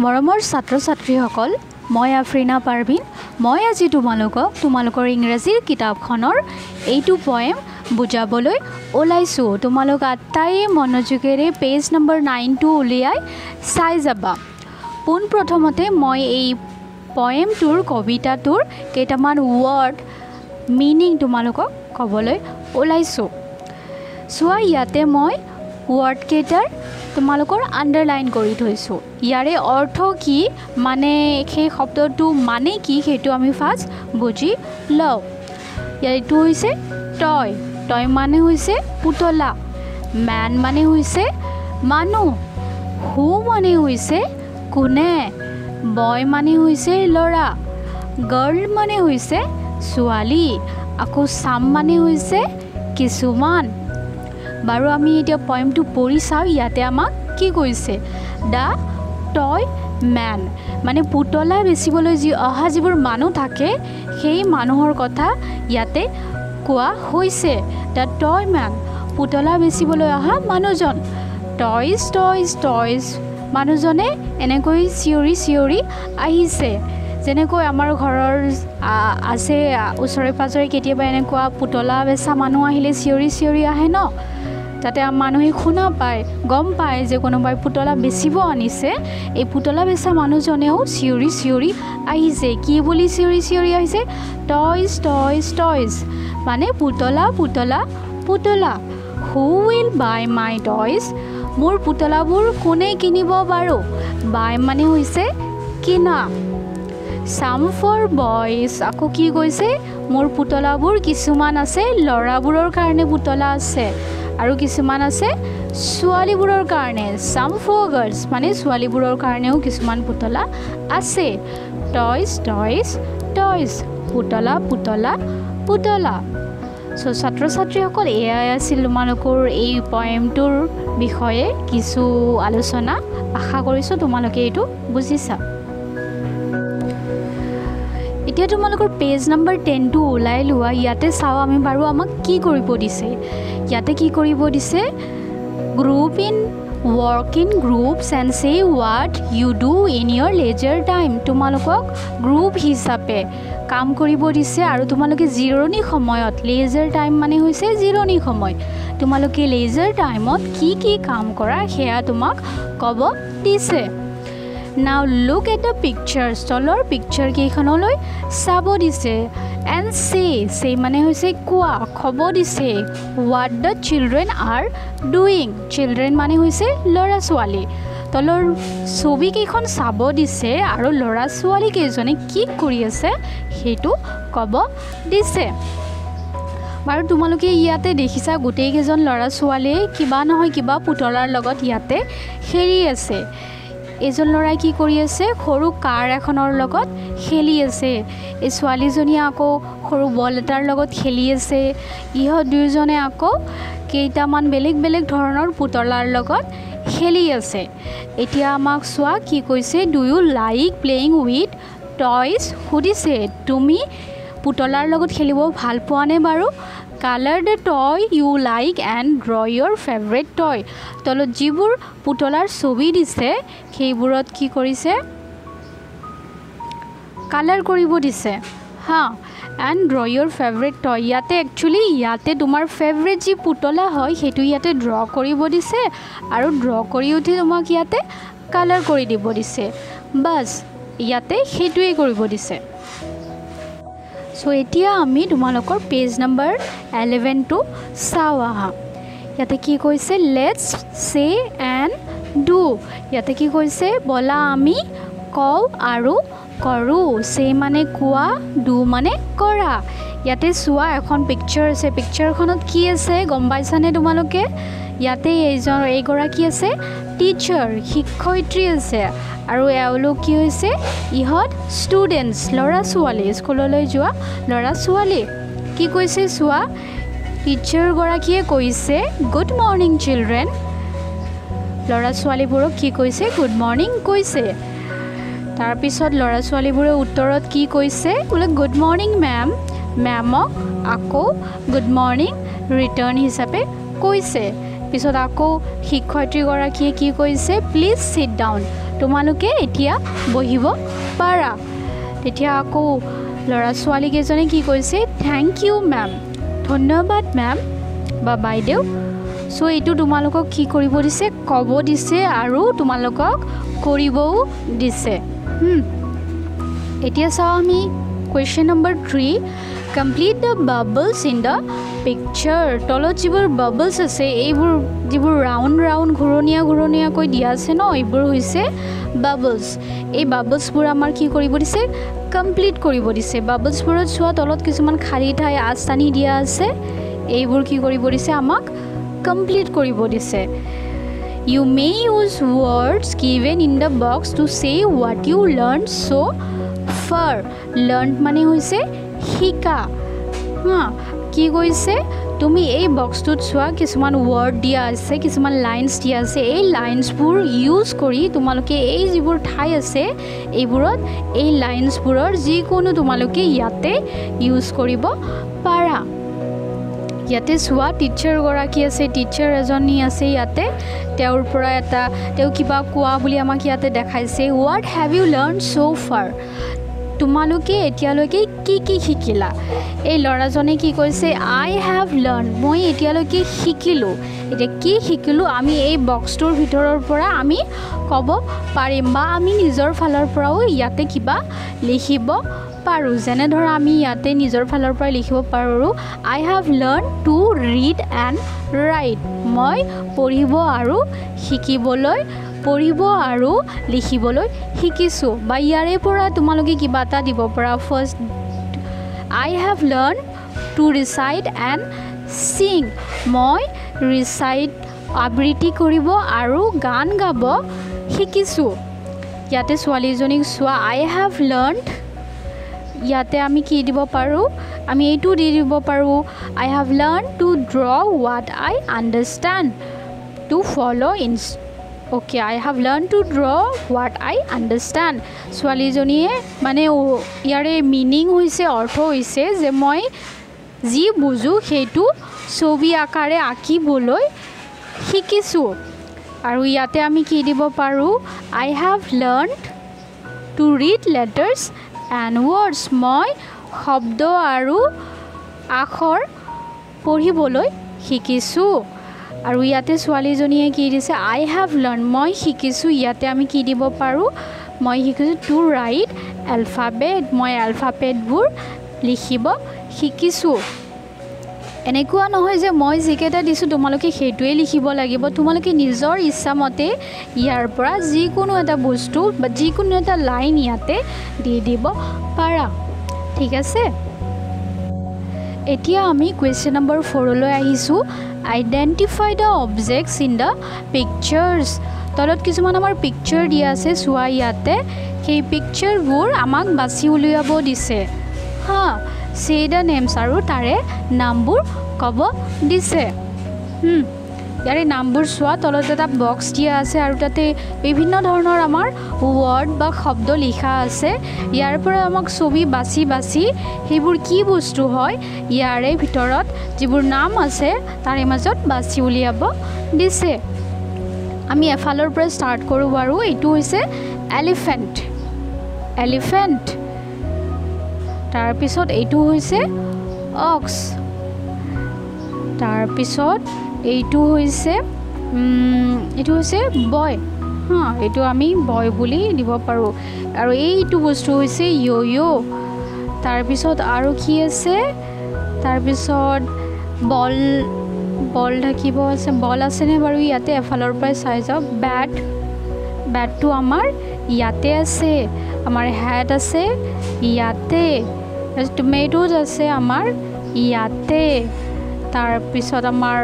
মৰমৰ ছাত্ৰ ছাত্ৰীসকল, মই আফ্ৰিনা পাৰভিন। মই আজি তোমালোকৰ ইংৰাজীৰ কিতাপখনৰ এইটো পয়েম বুজাবলৈ ওলাইছোঁ। তোমালোক আটাই মনোযোগেৰে পেজ নম্বৰ 9 উলিয়াই চাই যাবা। পোনপ্ৰথমতে মই এই পয়েমটোৰ কবিতাটোৰ কেইটামান ৱৰ্ড মিনিং তোমালোকক ক'বলৈ ওলাইছোঁ। চোৱা, ইয়াতে মই ৱৰ্ড কেইটাৰ তোমালোকৰ আণ্ডাৰলাইন কৰি থৈছোঁ। ইয়াৰে অৰ্থ কি, মানে সেই শব্দটো মানে কি, সেইটো আমি ফাৰ্ষ্ট বুজি লওঁ। এইটো হৈছে টয়। টয় মানে হৈছে পুতলা। মেন মানে হৈছে মানুহ। হু মানে হৈছে কোনে। বয় মানে হৈছে ল'ৰা। গাৰ্ল মানে হৈছে ছোৱালী। আকৌ চাম মানে হৈছে কিছুমান। বাৰু আমি এতিয়া পয়েমটো পঢ়ি চাওঁ। ইয়াতে আমাক কি কৈছে? দ্য টয় মেন, মানে পুতলা বেচিবলৈ অহা যিবোৰ মানুহ থাকে সেই মানুহৰ কথা ইয়াতে কোৱা হৈছে। দ্য টয় মেন, পুতলা বেচিবলৈ অহা মানুহজন। টয়জ টয়জ টয়জ, মানুহজনে এনেকৈ চিঞৰি চিঞৰি আহিছে। যেনেকৈ আমাৰ ঘৰৰ আছে ওচৰে পাঁজৰে কেতিয়াবা এনেকুৱা পুতলা বেচা মানুহ আহিলে চিঞৰি চিঞৰি আহে ন, যাতে মানুহে শুনা পায়, গম পায় যে কোনোবাই পুতলা বেচিব আনিছে। এই পুতলা বেচা মানুহজনেও চিঞৰি চিঞৰি আহিছে। কি বুলি চিঞৰি চিঞৰি আহিছে? টয়জ টয়জ টয়জ, মানে পুতলা পুতলা পুতলা। Who will by my toys, মোৰ পুতলাবোৰ কোনে কিনিব বাৰু? বাই মানে হৈছে কিনা। চাম ফৰ বয়জ, আকৌ কি কৈছে? মোৰ পুতলাবোৰ কিছুমান আছে ল'ৰাবোৰৰ কাৰণে পুতলা আছে, আৰু কিছুমান আছে ছোৱালীবোৰৰ কাৰণে। চাম ফৰ গাৰ্লছ, মানে ছোৱালীবোৰৰ কাৰণেও কিছুমান পুতলা আছে। টয়জ টয়জ টয়জ, পুতলা পুতলা পুতলা। চ' ছাত্ৰ ছাত্ৰীসকল, এয়াই আছিল তোমালোকৰ এই পয়েমটোৰ বিষয়ে কিছু আলোচনা। আশা কৰিছোঁ তোমালোকে এইটো বুজিছা। এতিয়া তোমালোকৰ পেজ নম্বৰ 10 ওলাই লোৱা। ইয়াতে চাওঁ আমি বাৰু আমাক কি কৰিব দিছে। ইয়াতে কি কৰিব দিছে? Group in work in groups and say what you do in your leisure time. তোমালোকক গ্ৰুপ হিচাপে কাম কৰিব দিছে, আৰু তোমালোকে জিৰণি সময়ত, লেজাৰ টাইম মানে হৈছে জিৰণি সময়, তোমালোকে লেজাৰ টাইমত কি কি কাম কৰা সেয়া তোমাক ক'ব দিছে। নাও লুক এট দ্য পিকচাৰ্ছ, তলৰ পিকচাৰ কেইখনলৈ চাব দিছে। এণ্ড চে মানে হৈছে কোৱা, ক'ব দিছে। What the children R doing, children মানে হৈছে ল'ৰা ছোৱালী। তলৰ ছবিকেইখন চাব দিছে আৰু ল'ৰা ছোৱালী কেইজনে কি কৰি আছে সেইটো ক'ব দিছে। বাৰু তোমালোকে ইয়াতে দেখিছা গোটেইকেইজন ল'ৰা ছোৱালীয়ে কিবা নহয় কিবা পুতলাৰ লগত ইয়াতে খেলি আছে। এজন ল'ৰাই কি কৰি আছে? সৰু কাৰ এখনৰ লগত খেলি আছে। এই ছোৱালীজনীয়ে আকৌ সৰু বল এটাৰ লগত খেলি আছে। ইহঁত দুয়োজনে আকৌ কেইটামান বেলেগ বেলেগ ধৰণৰ পুতলাৰ লগত খেলি আছে। এতিয়া আমাক চোৱা কি কৈছে? Do you like playing with toys, সুধিছে তুমি পুতলাৰ লগত খেলিব ভাল পোৱানে বাৰু? Colour the toy you like and draw your favourite toy, তলত যিবোৰ পুতলাৰ ছবি দিছে সেইবোৰত কি কৰিছে? কালাৰ কৰিব দিছে হা। And draw your favourite toy, ইয়াতে একচুৱেলি ইয়াতে তোমাৰ ফেভৰেট যি পুতলা হয় সেইটো ইয়াতে ড্ৰ কৰিব দিছে, আৰু ড্ৰ কৰি উঠি তোমাক ইয়াতে কালাৰ কৰি দিব দিছে। বাছ ইয়াতে সেইটোৱেই কৰিব দিছে। চ' এতিয়া আমি তোমালোকৰ পেজ নম্বৰ 11 চাওঁ আহা। ইয়াতে কি কৈছে? লেটছ চে এণ্ড ডু, ইয়াতে কি কৈছে? বলা আমি কওঁ আৰু কৰোঁ। চে মানে কোৱা, ডু মানে কৰা। ইয়াতে চোৱা এখন পিকচাৰ আছে। পিকচাৰখনত কি আছে গম পাইছানে তোমালোকে? ইয়াতে এইগৰাকী আছে টিচাৰ, শিক্ষয়িত্ৰী আছে, আৰু এওঁলোক কি হৈছে? ইহঁত ষ্টুডেণ্টছ, ল'ৰা ছোৱালী, স্কুললৈ যোৱা ল'ৰা ছোৱালী। কি কৈছে চোৱা? টিচাৰগৰাকীয়ে কৈছে গুড মৰ্ণিং চিলড্ৰেন। ল'ৰা ছোৱালীবোৰক কি কৈছে? গুড মৰ্ণিং কৈছে। তাৰপিছত ল'ৰা ছোৱালীবোৰে উত্তৰত কি কৈছে? বোলে গুড মৰ্ণিং মেম। মেমক আকৌ গুড মৰ্ণিং ৰিটাৰ্ণ হিচাপে কৈছে। পিছত আকৌ শিক্ষয়িত্ৰীগৰাকীয়ে কি কৈছে? প্লিজ চিট ডাউন, তোমালোকে এতিয়া বহিব পাৰা তেতিয়া আকৌ ল'ৰা ছোৱালী কেইজনে কি কৈছে থ্যাংক ইউ মেম ধন্যবাদ মেম বা বাইদেউ সো এইটো তোমালোকক কি কৰিব দিছে ক'ব দিছে আৰু তোমালোকক কৰিবও দিছে এতিয়া চাও আমি question number 3 complete the bubbles in the picture তলত যিবোৰ bubbles আছে এইবোৰ যিবোৰ ৰাউণ্ড ৰাউণ্ড ঘূৰণীয়া কৈ দিয়া আছে ন এইবোৰ হৈছে bubbles এই bubbles বোৰ আমাৰ কি কৰিব দিছে কমপ্লিট কৰিব দিছে bubbles বোৰত চোৱা তলত কিছুমান খালী ঠাই আস্তানি দিয়া আছে এইবোৰ কি কৰিব দিছে আমাক কমপ্লিট কৰিব দিছে You may use words given in the box to say what you learned so far. Learned মানে হৈছে শিকা কি কৈছে তুমি এই বক্সটোত চোৱা কিছুমান ওয়াৰ্ড দিয়া আছে কিছুমান লাইনস দিয়া আছে এই লাইনসবোৰ ইউজ কৰি তোমালোকে এই যিবোৰ ঠাই আছে এইবোৰত এই লাইনসবোৰৰ যিকোনো তোমালোকে ইয়াতে ইউজ কৰিব পাৰা ইয়াতে চোৱা টিচাৰ গৰাকী আছে টিচাৰ এজনী আছে ইয়াতে তেওঁৰ পৰা এটা তেওঁ কিবা কোৱা বুলি আমাক ইয়াতে দেখাইছে what have you learned so far তোমালোকে এতিয়ালৈকে কি শিকিলা এই ল'ৰাজনে কি কৈছে I have learned মই এতিয়ালৈকে শিকিলো এতিয়া কি শিকিলো আমি এই বক্সটোৰ ভিতৰৰ পৰা আমি ক'ব পাৰিম বা আমি নিজৰ ফালৰ পৰাও ইয়াতে কিবা লিখিব পাৰো যেনে ধৰা আমি ইয়াতে নিজৰ ফালৰ পৰা লিখিব পাৰো I have learned to read and write মই পঢ়িব আৰু শিকিবলৈ পঢ়িব আৰু লিখিবলৈ শিকিছো বা ইয়াৰে পৰা তোমালোকে কিবা এটা দিব পাৰা first I have learned to recite and sing মই recite আবৃত্তি কৰিব আৰু গান গাব শিকিছো ইয়াতে ছোৱালীজনীক চোৱা I have learned ইয়াতে আমি কি দিব পাৰো আমি এইটো দি দিব পাৰো I have learned to draw what I understand to follow in Okay I have learned to draw what I understand ছোৱালীজনীয়ে মানে ইয়াৰে মিনিং হৈছে অৰ্থ হৈছে যে মই যি বুজো সেইটো ছবি আকাৰে আঁকিবলৈ শিকিছো আৰু ইয়াতে আমি কি দিব পাৰো I have learned to read letters and words মই শব্দ আৰু আখৰ পঢ়িবলৈ শিকিছো আৰু ইয়াতে ছোৱালীজনীয়ে কি দিছে I have learned মই শিকিছো ইয়াতে আমি কি দিব পাৰো মই শিকিছো to write alphabet মই alphabetবোৰ লিখিব শিকিছো এনেকুৱা নহয় যে মই যিকেইটা দিছো তোমালোকে সেইটোৱে লিখিব লাগিব তোমালোকে নিজৰ ইচ্ছামতে ইয়াৰ পৰা যিকোনো এটা বস্তু বা যিকোনো এটা লাইন ইয়াতে দি দিব পাৰা ঠিক আছে এতিয়া আমি question number 4 লৈ আহিছো identify the objects in the pictures তলত কিছুমান আমাৰ পিকচাৰ দিয়া আছে চোৱা ইয়াতে সেই পিকচাৰবোৰ আমাক বাছি উলিয়াব দিছে say the names আৰু তাৰে নামবোৰ ক'ব দিছে ইয়াৰে নামবোৰ চোৱা তলত এটা বক্স দিয়া আছে আৰু তাতে বিভিন্ন ধৰণৰ আমাৰ ওয়াৰ্ড বা শব্দ লিখা আছে ইয়াৰ পৰা আমাক ছবি বাছি সেইবোৰ কি বস্তু হয় ইয়াৰে ভিতৰত যিবোৰ নাম আছে তাৰে মাজত বাছি উলিয়াব দিছে আমি এফালৰ পৰা ষ্টাৰ্ট কৰো আৰু এইটো হৈছে এলিফেন্ট তাৰ পিছত এইটো হৈছে অক্স তাৰ পিছত এইটো হৈছে বয় এইটো আমি বয় বুলি দিব পাৰো আৰু এইটো বস্তু হৈছে ইয়ো তাৰ পিছত আৰু কি আছে তাৰ পিছত বল থাকিব আছে বল আছে নে বাৰু ইয়াতে এফালৰ পৰা চাই যাও ব্যাটটো আমাৰ ইয়াতে আছে আমাৰ হেড আছে ইয়াতে টমেটোজ আছে আমাৰ ইয়াতে তাৰ পিছত আমাৰ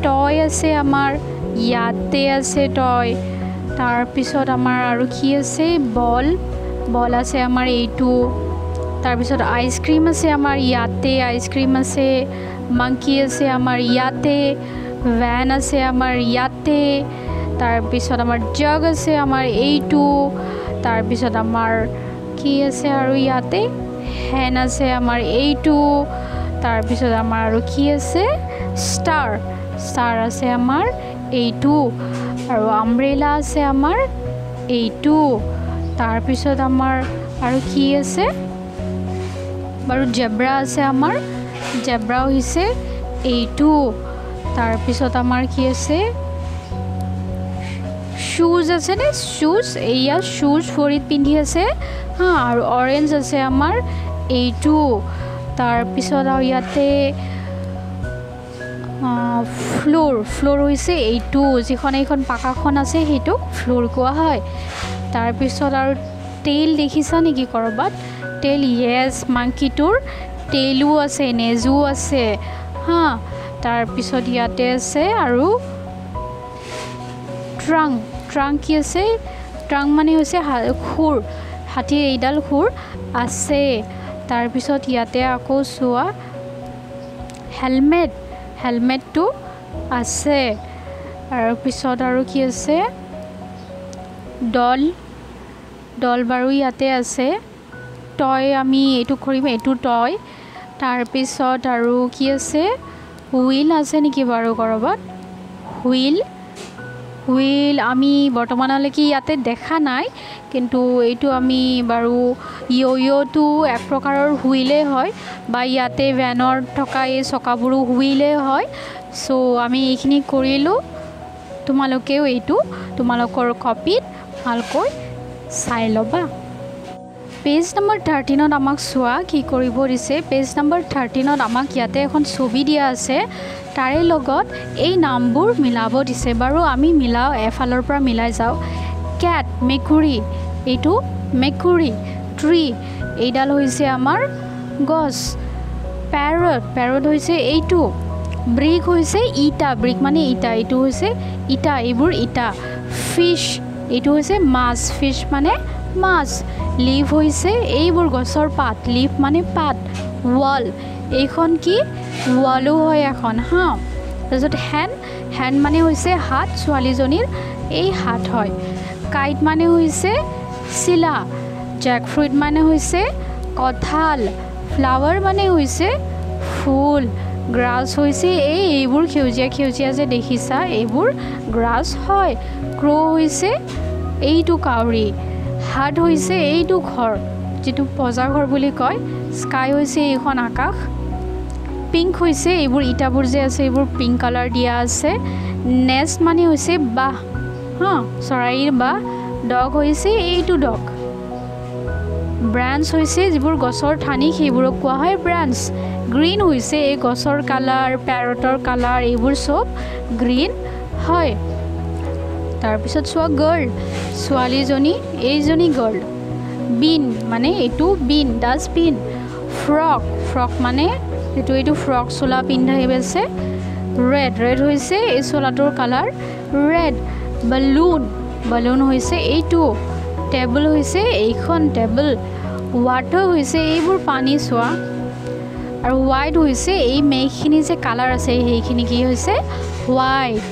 টয় আছে আমাৰ ইয়াতে আছে টয় তাৰ পিছত আমাৰ আৰু কি আছে বল আছে আমাৰ এইটো তাৰ পিছত আইসক্ৰীম আছে আমাৰ ইয়াতে আইসক্ৰীম আছে মাংকি আছে আমাৰ ইয়াতে ভ্যান আছে আমাৰ ইয়াতে তাৰ পিছত আমাৰ জগ আছে আমাৰ এইটো তাৰ পিছত আমাৰ কি আছে আৰু ইয়াতে হেন আছে আমাৰ এইটো তাৰ পিছত আমাৰ আৰু কি আছে ষ্টাৰ আছে আমাৰ এইটো আৰু আমব্ৰেলা আছে আমাৰ এইটো তাৰপিছত আমাৰ আৰু কি আছে বাৰু জেব্ৰা আছে আমাৰ জেব্ৰা হৈছে এইটো তাৰপিছত আমাৰ কি আছে শুজ আছে নে শুজ এয়া শুজ ফৰিত পিন্ধি আছে হা আৰু অৰেঞ্জ আছে আমাৰ এইটো তাৰপিছত আৰু ইয়াতে ফ্লোৰ হৈছে এইটো যিখন এইখন পাকাখন আছে সেইটো ফ্লোৰ কোৱা হয় তাৰপিছত আৰু টেইল দেখিছা নেকি কৰবাত টেইল ইয়েছ মাংকিটোৰ টেইলো আছে নেজো আছে হা তাৰপিছত ইয়াতে আছে আৰু ট্ৰাংক কি আছে ট্ৰাংক মানে হৈছে খুৰ হাতীৰ এইডাল খুৰ আছে তাৰপিছত ইয়াতে আকৌ চোৱা হেলমেটটো আছে তাৰপিছত আৰু কি আছে ডল বাৰু ইয়াতে আছে টয় আমি এইটো কৰিম এইটো টয় তাৰপিছত আৰু কি আছে হুইল আছে নেকি বাৰু কৰবাত হুইল আমি বৰ্তমানলৈকে ইয়াতে দেখা নাই কিন্তু এইটো আমি বাৰু ইয়'টো এক প্ৰকাৰৰ হুইলে হয় বা ইয়াতে ভেনৰ থকা এই চকাবোৰো হুইলে হয় চ' আমি এইখিনি কৰিলোঁ তোমালোকেও এইটো তোমালোকৰ কপিত ভালকৈ চাই ল'বা পেজ নম্বৰ 13ত আমাক চোৱা কি কৰিব দিছে পেজ নম্বৰ 13ত আমাক ইয়াতে এখন ছবি দিয়া আছে তাৰে লগত এই নামবোৰ মিলাব দিছে বাৰু আমি মিলাও এফালৰ পৰা মিলাই যাওঁ কেট মেকুৰী এইটো মেকুৰী ট্ৰী এইডাল হৈছে আমাৰ গছ পেৰট হৈছে এইটো ব্ৰিক হৈছে ইটা ব্ৰিক মানে ইটা এইটো হৈছে ইটা এইবোৰ ইটা ফিছ এইটো হৈছে মাছ ফিছ মানে মাছ লিভ হৈছে এইবোৰ গছৰ পাত লিভ মানে পাত ৱাল এইখন কি ৱালো হয় এখন হা তাৰপিছত হেণ্ড মানে হৈছে হাত ছোৱালীজনীৰ এই হাত হয় কাইট মানে হৈছে চিলা জেকফ্ৰুইট মানে হৈছে কঁঠাল ফ্লাৱাৰ মানে হৈছে ফুল গ্ৰাছ হৈছে এইবোৰ সেউজীয়া যে দেখিছা এইবোৰ গ্ৰাছ হয় ক্ৰ হৈছে এইটো কাউৰী হাট হৈছে এইটো ঘৰ যিটো পজা ঘৰ বুলি কয় স্কাই হৈছে এইখন আকাশ পিংক হৈছে এইবোৰ ইটাবোৰ যে আছে এইবোৰ পিংক কালাৰ দিয়া আছে নেষ্ট মানে হৈছে বাহ হা চৰাইৰ বাহ ডগ হৈছে এইটো ডগ ব্ৰাঞ্চ হৈছে যিবোৰ গছৰ ঠানি সেইবোৰক কোৱা হয় ব্ৰাঞ্চ গ্ৰীণ হৈছে এই গছৰ কালাৰ পেৰটৰ কালাৰ এইবোৰ চব গ্ৰীণ হয় তাৰপিছত চোৱা গাৰ্ল ছোৱালীজনী এইজনী গাৰ্ল বিন মানে এইটো বিন ডাষ্টবিন ফ্ৰক মানে এইটো ফ্ৰক চোলা পিন্ধাই আছে ৰেড হৈছে এই চোলাটোৰ কালাৰ ৰেড বালুন হৈছে এইটো টেবুল হৈছে এইখন টেবুল ৱাটাৰ হৈছে এইবোৰ পানী চোৱা আৰু হোৱাইট হৈছে এই মেঘখিনি যে কালাৰ আছে সেইখিনি কি হৈছে হোৱাইট